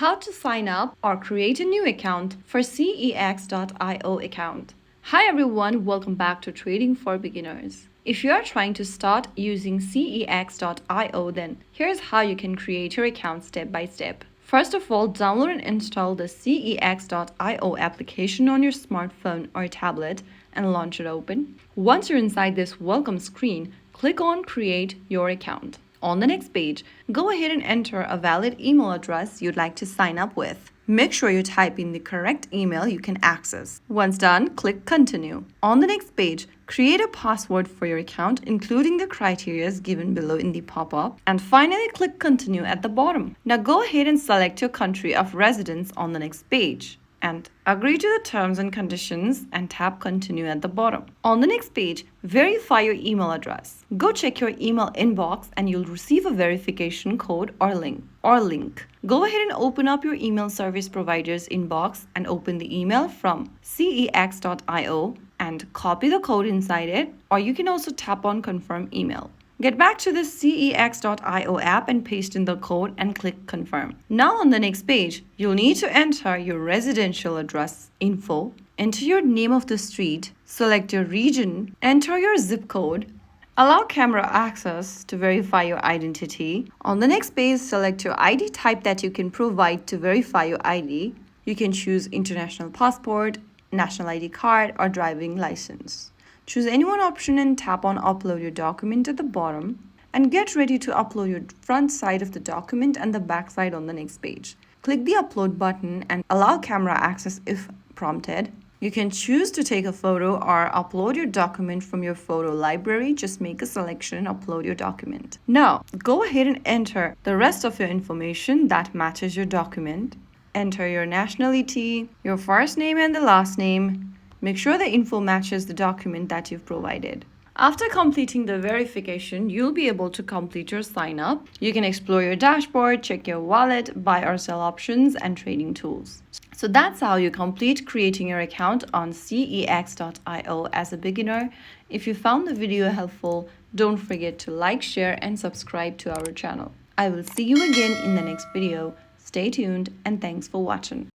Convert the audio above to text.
how to sign up or create a new account for cex.io account. Hi everyone, welcome back to Trading for Beginners. If you are trying to start using cex.io, then here's how you can create your account step by step. First of all, download and install the cex.io application on your smartphone or tablet and launch it open. Once you're inside this welcome screen, click on Create Your Account. On the next page, go ahead and enter a valid email address you'd like to sign up with. Make sure you type in the correct email you can access. Once done, click Continue. On the next page, create a password for your account, including the criteria given below in the pop-up. And finally, click Continue at the bottom. Now go ahead and select your country of residence on the next page and agree to the terms and conditions and tap Continue at the bottom. On the next page, verify your email address. Go check your email inbox and you'll receive a verification code or link. Go ahead and open up your email service provider's inbox and open the email from cex.io and copy the code inside it, or you can also tap on Confirm Email. Get back to the cex.io app and paste in the code and click Confirm. Now on the next page, you'll need to enter your residential address info, enter your name of the street, select your region, enter your zip code, allow camera access to verify your identity. On the next page, select your ID type that you can provide to verify your ID. You can choose international passport, national ID card, or driving license. Choose any one option and tap on Upload your document at the bottom and get ready to upload your front side of the document and the back side on the next page. Click the Upload button and allow camera access if prompted. You can choose to take a photo or upload your document from your photo library. Just make a selection and upload your document. Now, go ahead and enter the rest of your information that matches your document. Enter your nationality, your first name and the last name. Make sure the info matches the document that you've provided. After completing the verification, you'll be able to complete your sign up. You can explore your dashboard, check your wallet, buy or sell options, and trading tools. So that's how you complete creating your account on cex.io as a beginner. If you found the video helpful, don't forget to like, share, and subscribe to our channel. I will see you again in the next video. Stay tuned and thanks for watching.